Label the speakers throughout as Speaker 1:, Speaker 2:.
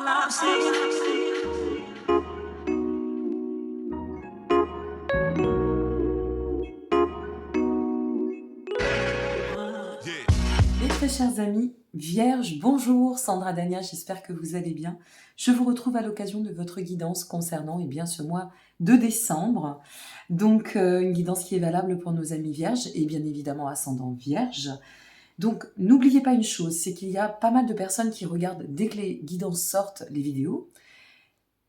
Speaker 1: Mes très chers amis vierges, bonjour, Sandra Dania, j'espère que vous allez bien. Je vous retrouve à l'occasion de votre guidance concernant ce mois de décembre. Donc une guidance qui est valable pour nos amis vierges et bien évidemment ascendant vierge. Donc n'oubliez pas une chose, c'est qu'il y a pas mal de personnes qui regardent dès que les guidances sortent les vidéos.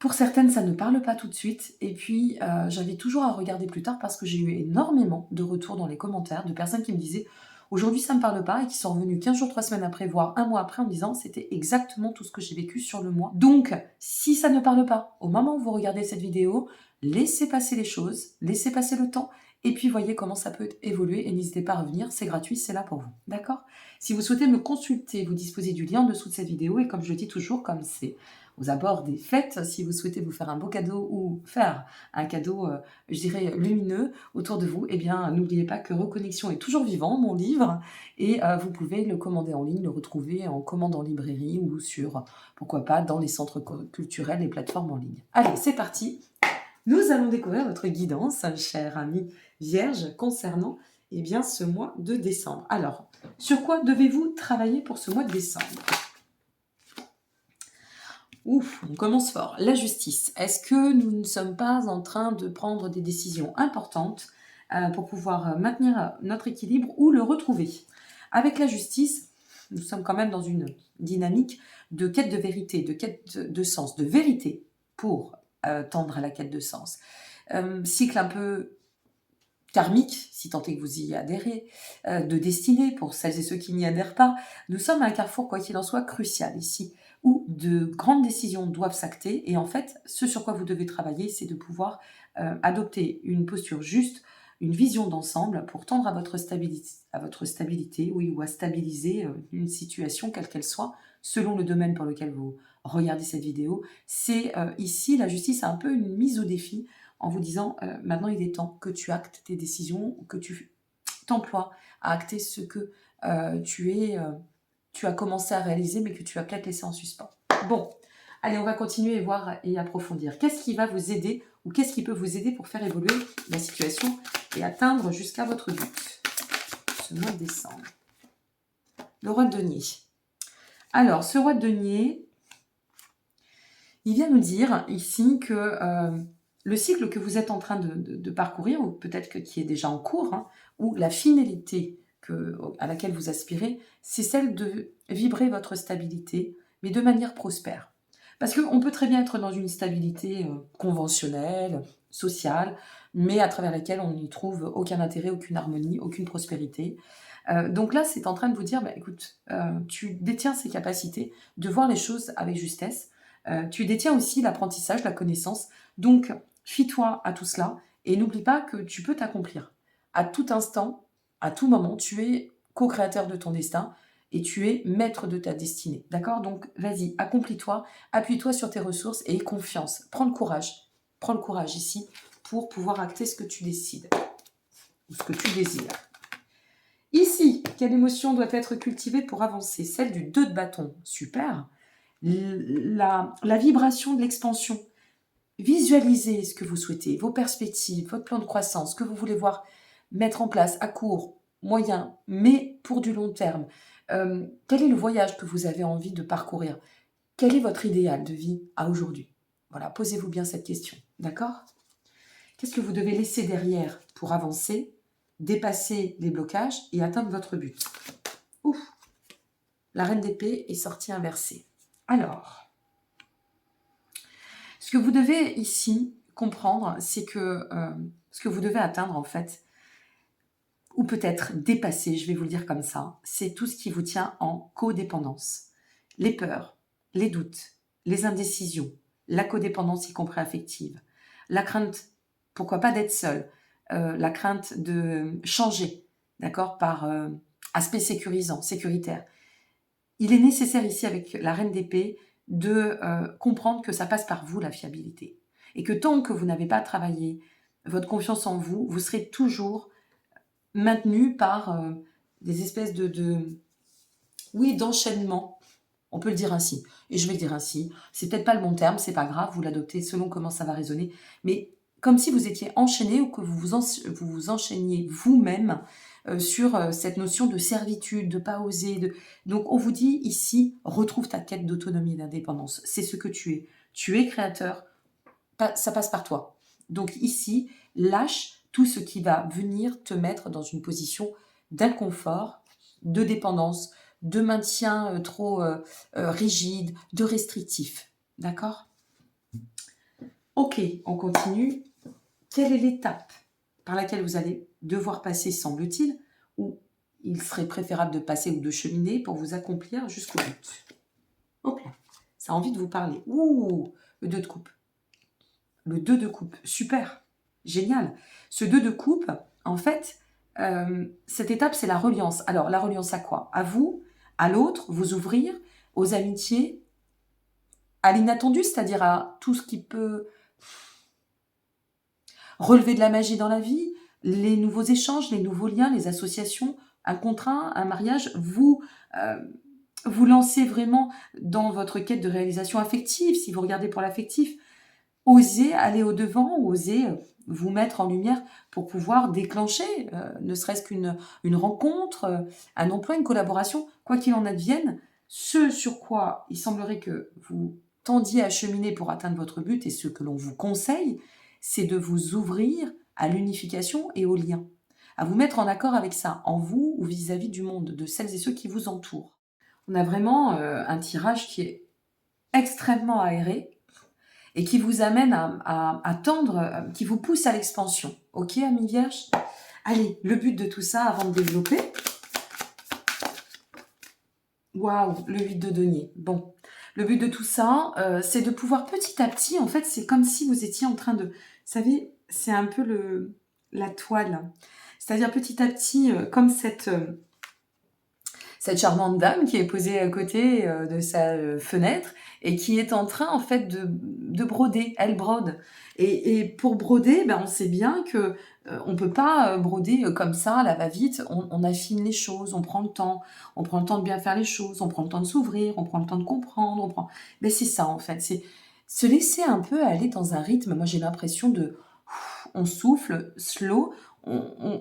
Speaker 1: Pour certaines, ça ne parle pas tout de suite et puis j'invite toujours à regarder plus tard parce que j'ai eu énormément de retours dans les commentaires de personnes qui me disaient aujourd'hui ça ne me parle pas et qui sont revenus 15 jours, 3 semaines après, voire un mois après en me disant c'était exactement tout ce que j'ai vécu sur le mois. Donc si ça ne parle pas, au moment où vous regardez cette vidéo, laissez passer les choses, laissez passer le temps et puis voyez comment ça peut évoluer et n'hésitez pas à revenir, c'est gratuit, c'est là pour vous, d'accord? Si vous souhaitez me consulter, vous disposez du lien en dessous de cette vidéo et comme je le dis toujours, comme c'est aux abords des fêtes, si vous souhaitez vous faire un beau cadeau ou faire un cadeau, je dirais, lumineux autour de vous, eh bien, n'oubliez pas que Reconnexion est toujours vivant, mon livre, et vous pouvez le commander en ligne, le retrouver en commande en librairie ou sur, pourquoi pas, dans les centres culturels et plateformes en ligne. Allez, c'est parti. Nous allons découvrir votre guidance, chère amie vierge, concernant ce mois de décembre. Alors, sur quoi devez-vous travailler pour ce mois de décembre ? Ouf, on commence fort. La justice. Est-ce que nous ne sommes pas en train de prendre des décisions importantes pour pouvoir maintenir notre équilibre ou le retrouver ? Avec la justice, nous sommes quand même dans une dynamique de quête de vérité, de quête de sens, de vérité pour tendre à la quête de sens. Cycle un peu karmique, si tant est que vous y adhérez, de destinée pour celles et ceux qui n'y adhèrent pas. Nous sommes à un carrefour, quoi qu'il en soit, crucial ici, où de grandes décisions doivent s'acter. Et en fait, ce sur quoi vous devez travailler, c'est de pouvoir adopter une posture juste, une vision d'ensemble pour tendre à votre stabilité, oui, ou à stabiliser une situation, quelle qu'elle soit, selon le domaine pour lequel vous regardez cette vidéo. C'est ici, la justice a un peu une mise au défi en vous disant maintenant il est temps que tu actes tes décisions, que tu t'emploies à acter ce que tu as commencé à réaliser mais que tu as peut-être laissé en suspens. Bon, allez, on va continuer et voir et approfondir. Qu'est-ce qui va vous aider ou qu'est-ce qui peut vous aider pour faire évoluer la situation et atteindre jusqu'à votre but ce mois de décembre? Le roi de denier. Alors, ce roi de denier, il vient nous dire ici que le cycle que vous êtes en train de parcourir, ou peut-être qui est déjà en cours, ou la finalité à laquelle vous aspirez, c'est celle de vibrer votre stabilité, mais de manière prospère. Parce qu'on peut très bien être dans une stabilité conventionnelle, sociale, mais à travers laquelle on n'y trouve aucun intérêt, aucune harmonie, aucune prospérité. Donc là, c'est en train de vous dire, écoute, tu détiens ces capacités de voir les choses avec justesse. Tu détiens aussi l'apprentissage, la connaissance. Donc, fie-toi à tout cela et n'oublie pas que tu peux t'accomplir. À tout instant, à tout moment, tu es co-créateur de ton destin et tu es maître de ta destinée. D'accord? Donc, vas-y, accomplis-toi, appuie-toi sur tes ressources et aie confiance. Prends le courage. Prends le courage ici pour pouvoir acter ce que tu décides ou ce que tu désires. Ici, quelle émotion doit être cultivée pour avancer? Celle du 2 de bâton. Super. La vibration de l'expansion. Visualisez ce que vous souhaitez, vos perspectives, votre plan de croissance, ce que vous voulez voir mettre en place à court, moyen, mais pour du long terme. Quel est le voyage que vous avez envie de parcourir? Quel est votre idéal de vie à aujourd'hui? Voilà, posez-vous bien cette question, d'accord? Qu'est-ce que vous devez laisser derrière pour avancer, dépasser les blocages et atteindre votre but? Ouf! La reine d'épée est sortie inversée. Alors, ce que vous devez ici comprendre, c'est que ce que vous devez atteindre en fait, ou peut-être dépasser, je vais vous le dire comme ça, c'est tout ce qui vous tient en codépendance. Les peurs, les doutes, les indécisions, la codépendance y compris affective, la crainte, pourquoi pas d'être seul, la crainte de changer, d'accord, par aspect sécuritaire. Il est nécessaire ici avec la reine d'épée de comprendre que ça passe par vous la fiabilité. Et que tant que vous n'avez pas travaillé votre confiance en vous, vous serez toujours maintenu par des espèces d'enchaînement On peut le dire ainsi. Et je vais le dire ainsi. C'est peut-être pas le bon terme, c'est pas grave, vous l'adoptez selon comment ça va résonner. Mais comme si vous étiez enchaîné ou que vous vous enchaîniez vous-même sur cette notion de servitude, de pas oser. Donc on vous dit ici, retrouve ta quête d'autonomie et d'indépendance. C'est ce que tu es. Tu es créateur, ça passe par toi. Donc ici, lâche tout ce qui va venir te mettre dans une position d'inconfort, de dépendance, de maintien trop rigide, de restrictif. D'accord? Ok, on continue. Quelle est l'étape par laquelle vous allez devoir passer, semble-t-il, ou il serait préférable de passer ou de cheminer pour vous accomplir jusqu'au but? Hop là, ça a envie de vous parler. Ouh, le 2 de coupe. Le 2 de coupe, super, génial. Ce 2 de coupe, en fait, cette étape, c'est la reliance. Alors, la reliance à quoi? À vous, à l'autre, vous ouvrir aux amitiés, à l'inattendu, c'est-à-dire à tout ce qui peut relever de la magie dans la vie, les nouveaux échanges, les nouveaux liens, les associations, un contrat, un mariage, vous lancez vraiment dans votre quête de réalisation affective, si vous regardez pour l'affectif. Osez aller au-devant, osez vous mettre en lumière pour pouvoir déclencher, ne serait-ce qu'une rencontre, un emploi, une collaboration, quoi qu'il en advienne, ce sur quoi il semblerait que vous tendiez à cheminer pour atteindre votre but et ce que l'on vous conseille, c'est de vous ouvrir à l'unification et au lien, à vous mettre en accord avec ça, en vous ou vis-à-vis du monde, de celles et ceux qui vous entourent. On a vraiment un tirage qui est extrêmement aéré, et qui vous amène à tendre, qui vous pousse à l'expansion. Ok, amis vierges? Allez, le but de tout ça, avant de développer... Waouh, le 8 de denier. Bon, le but de tout ça, c'est de pouvoir petit à petit, en fait, c'est comme si vous étiez en train de... Vous savez, c'est un peu la toile. C'est-à-dire petit à petit, comme cette charmante dame qui est posée à côté de sa fenêtre et qui est en train en fait de broder. Elle brode. Et pour broder, ben, on sait bien que on peut pas broder comme ça, à la va-vite. On affine les choses, on prend le temps. On prend le temps de bien faire les choses, on prend le temps de s'ouvrir, on prend le temps de comprendre. Mais c'est ça en fait, c'est se laisser un peu aller dans un rythme. Moi j'ai l'impression on souffle, slow.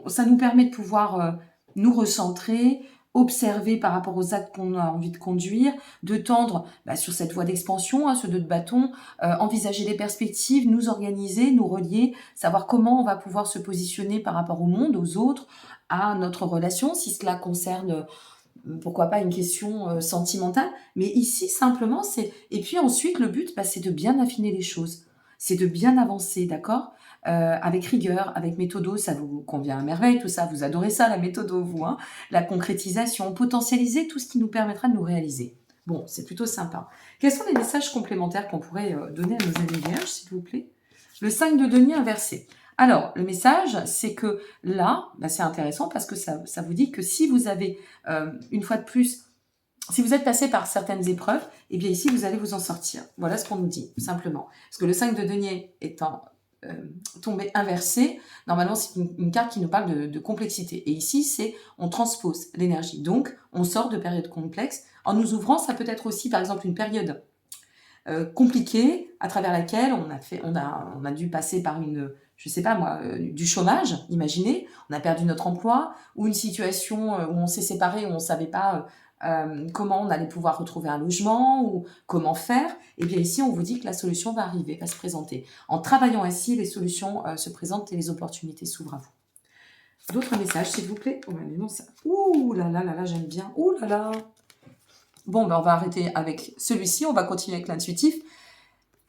Speaker 1: Ça nous permet de pouvoir nous recentrer, observer par rapport aux actes qu'on a envie de conduire, de tendre sur cette voie d'expansion, ce 2 de bâton, envisager les perspectives, nous organiser, nous relier, savoir comment on va pouvoir se positionner par rapport au monde, aux autres, à notre relation, si cela concerne, pourquoi pas, une question sentimentale. Mais ici, simplement, c'est... Et puis ensuite, le but, c'est de bien affiner les choses. C'est de bien avancer, d'accord? Avec rigueur, avec méthodo, ça vous convient à merveille, tout ça, vous adorez ça, la méthodo, vous, hein, la concrétisation, potentialiser tout ce qui nous permettra de nous réaliser. Bon, c'est plutôt sympa. Quels sont les messages complémentaires qu'on pourrait donner à nos amis vierges, s'il vous plaît? Le 5 de denier inversé. Alors, le message, c'est que là, c'est intéressant parce que ça vous dit que si vous avez, une fois de plus, si vous êtes passé par certaines épreuves, eh bien ici, vous allez vous en sortir. Voilà ce qu'on nous dit, simplement. Parce que le 5 de denier étant tombé inversé, normalement, c'est une carte qui nous parle de complexité. Et ici, c'est on transpose l'énergie. Donc, on sort de périodes complexes. En nous ouvrant, ça peut être aussi, par exemple, une période compliquée à travers laquelle on a dû passer par je sais pas moi, du chômage, imaginez, on a perdu notre emploi, ou une situation où on s'est séparé, où on savait pas comment on allait pouvoir retrouver un logement, ou comment faire. Et bien ici, on vous dit que la solution va arriver, va se présenter. En travaillant ainsi, les solutions se présentent et les opportunités s'ouvrent à vous. D'autres messages, s'il vous plaît? Oh, mais non, ça... Ouh là là là là, j'aime bien. Ouh là là. Bon, on va arrêter avec celui-ci, on va continuer avec l'intuitif.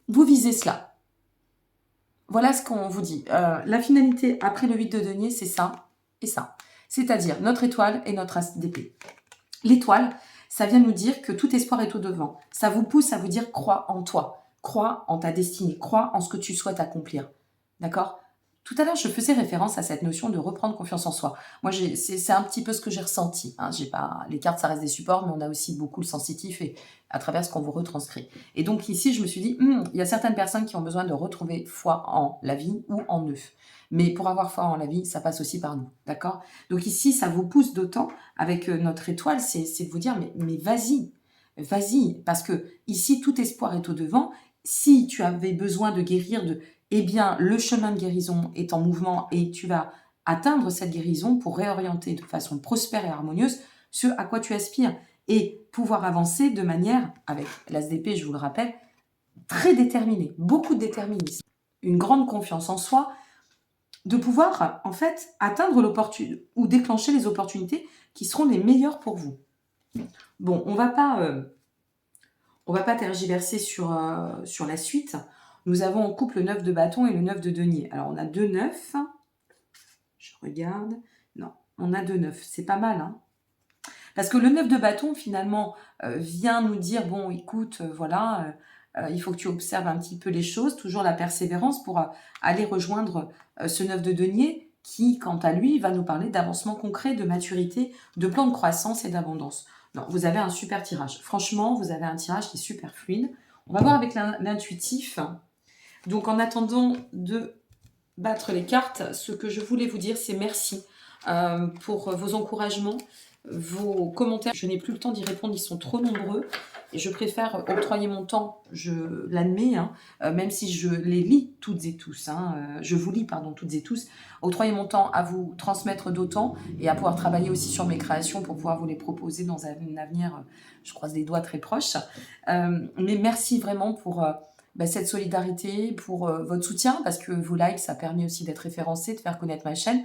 Speaker 1: Vous visez cela. Voilà ce qu'on vous dit. La finalité après le 8 de denier, c'est ça et ça. C'est-à-dire notre étoile et notre as d'épée. L'étoile, ça vient nous dire que tout espoir est au devant. Ça vous pousse à vous dire crois en toi, crois en ta destinée, crois en ce que tu souhaites accomplir. D'accord? Tout à l'heure, je faisais référence à cette notion de reprendre confiance en soi. Moi, c'est un petit peu ce que j'ai ressenti. Hein. Les cartes, ça reste des supports, mais on a aussi beaucoup le sensitif et à travers ce qu'on vous retranscrit. Et donc ici, je me suis dit, il y a certaines personnes qui ont besoin de retrouver foi en la vie ou en eux. Mais pour avoir foi en la vie, ça passe aussi par nous. D'accord? Donc ici, ça vous pousse d'autant avec notre étoile, c'est de vous dire, mais vas-y. vas-y, parce que ici, tout espoir est au devant. Si tu avais besoin de guérir, eh bien, le chemin de guérison est en mouvement et tu vas atteindre cette guérison pour réorienter de façon prospère et harmonieuse ce à quoi tu aspires et pouvoir avancer de manière, avec l'ASDP, je vous le rappelle, très déterminée, beaucoup de déterminisme, une grande confiance en soi, de pouvoir, en fait, atteindre l'opportunité ou déclencher les opportunités qui seront les meilleures pour vous. Bon, on va pas tergiverser sur la suite. Nous avons en couple le 9 de bâton et le 9 de denier. Alors, on a 2 9. Je regarde. Non, on a 2 9. C'est pas mal, hein. Parce que le 9 de bâton, finalement, vient nous dire, bon, écoute, voilà, il faut que tu observes un petit peu les choses, toujours la persévérance pour aller rejoindre ce 9 de denier qui, quant à lui, va nous parler d'avancement concret, de maturité, de plan de croissance et d'abondance. Non, vous avez un super tirage. Franchement, vous avez un tirage qui est super fluide. On va voir avec l'intuitif. Donc, en attendant de battre les cartes, ce que je voulais vous dire, c'est merci pour vos encouragements, vos commentaires. Je n'ai plus le temps d'y répondre, ils sont trop nombreux. Et je préfère octroyer mon temps, je l'admets, hein, même si je les lis toutes et tous. Je vous lis, pardon, toutes et tous. Octroyer mon temps à vous transmettre d'autant et à pouvoir travailler aussi sur mes créations pour pouvoir vous les proposer dans un avenir, je croise les doigts, très proche. Mais merci vraiment pour cette solidarité, pour votre soutien, parce que vos likes, ça permet aussi d'être référencé, de faire connaître ma chaîne.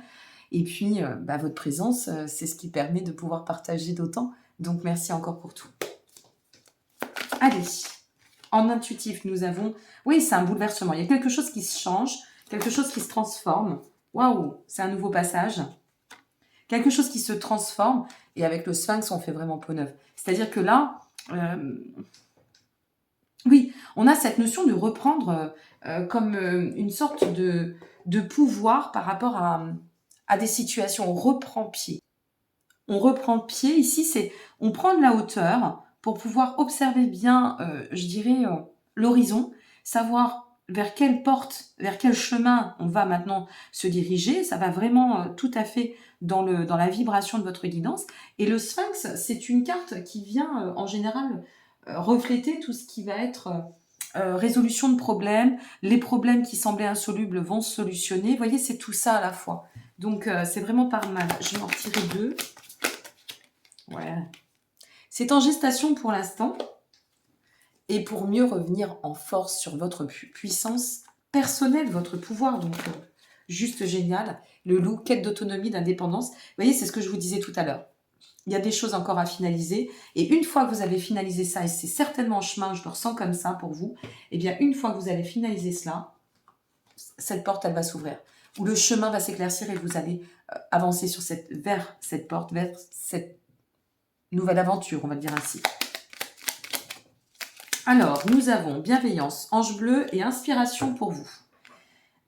Speaker 1: Et puis, votre présence, c'est ce qui permet de pouvoir partager d'autant. Donc, merci encore pour tout. Allez, en intuitif, nous avons... Oui, c'est un bouleversement. Il y a quelque chose qui se change, quelque chose qui se transforme. Waouh, c'est un nouveau passage. Quelque chose qui se transforme. Et avec le sphinx, on fait vraiment peau neuve. C'est-à-dire que là... oui, on a cette notion de reprendre comme une sorte de pouvoir par rapport à des situations. On reprend pied. On reprend pied. Ici, c'est on prend de la hauteur pour pouvoir observer bien, je dirais, l'horizon, savoir vers quelle porte, vers quel chemin on va maintenant se diriger. Ça va vraiment tout à fait dans la vibration de votre guidance. Et le sphinx, c'est une carte qui vient en général refléter tout ce qui va être résolution de problèmes. Les problèmes qui semblaient insolubles vont se solutionner. Vous voyez, c'est tout ça à la fois. Donc, c'est vraiment pas mal. Je vais en retirer 2. Ouais. C'est en gestation pour l'instant. Et pour mieux revenir en force sur votre puissance personnelle, votre pouvoir. Donc, juste génial. Le loup, quête d'autonomie, d'indépendance. Vous voyez, c'est ce que je vous disais tout à l'heure. Il y a des choses encore à finaliser. Et une fois que vous avez finalisé ça, et c'est certainement en chemin, je le ressens comme ça pour vous, eh bien, une fois que vous allez finaliser cela, cette porte, elle va s'ouvrir. Ou le chemin va s'éclaircir et vous allez avancer vers cette porte, vers cette nouvelle aventure, on va le dire ainsi. Alors, nous avons bienveillance, ange bleu et inspiration pour vous.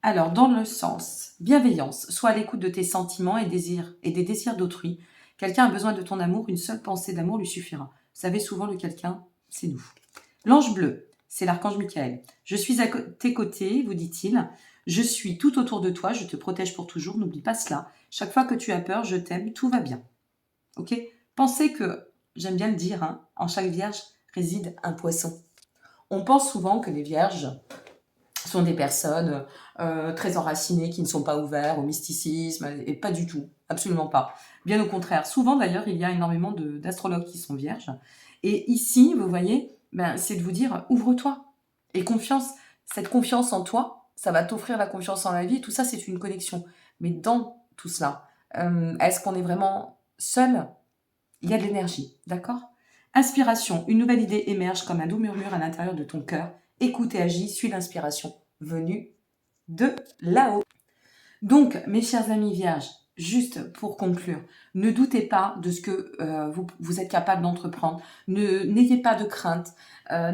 Speaker 1: Alors, dans le sens, bienveillance, sois à l'écoute de tes sentiments et des désirs d'autrui. Quelqu'un a besoin de ton amour, une seule pensée d'amour lui suffira. Vous savez, souvent, le quelqu'un, c'est nous. L'ange bleu, c'est l'archange Michael. Je suis à tes côtés, vous dit-il. Je suis tout autour de toi, je te protège pour toujours, n'oublie pas cela. Chaque fois que tu as peur, je t'aime, tout va bien. Ok ? Pensez que, j'aime bien le dire, en chaque vierge réside un poisson. On pense souvent que les vierges sont des personnes très enracinées, qui ne sont pas ouvertes au mysticisme, et pas du tout, absolument pas. Bien au contraire. Souvent, d'ailleurs, il y a énormément d'astrologues qui sont vierges. Et ici, vous voyez, c'est de vous dire, ouvre-toi. Et confiance, cette confiance en toi, ça va t'offrir la confiance en la vie. Tout ça, c'est une connexion. Mais dans tout cela, est-ce qu'on est vraiment seul ? Il y a de l'énergie, d'accord ? Inspiration, une nouvelle idée émerge comme un doux murmure à l'intérieur de ton cœur. Écoute et agis, suis l'inspiration venue de là-haut. Donc, mes chers amis vierges, juste pour conclure, ne doutez pas de ce que vous êtes capable d'entreprendre. N'ayez pas de crainte.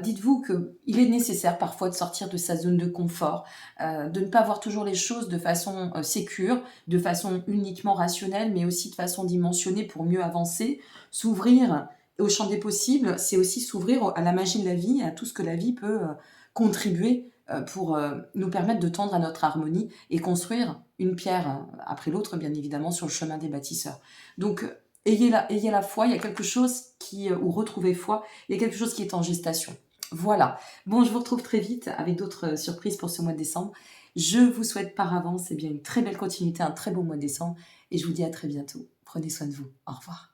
Speaker 1: Dites-vous qu'il est nécessaire parfois de sortir de sa zone de confort, de ne pas voir toujours les choses de façon sécure, de façon uniquement rationnelle, mais aussi de façon dimensionnée pour mieux avancer, s'ouvrir au champ des possibles, c'est aussi s'ouvrir à la magie de la vie, à tout ce que la vie peut contribuer pour nous permettre de tendre à notre harmonie et construire une pierre après l'autre, bien évidemment, sur le chemin des bâtisseurs. Donc, ayez la foi, il y a quelque chose qui, ou retrouvez foi, il y a quelque chose qui est en gestation. Voilà. Bon, je vous retrouve très vite avec d'autres surprises pour ce mois de décembre. Je vous souhaite par avance une très belle continuité, un très beau mois de décembre et je vous dis à très bientôt. Prenez soin de vous. Au revoir.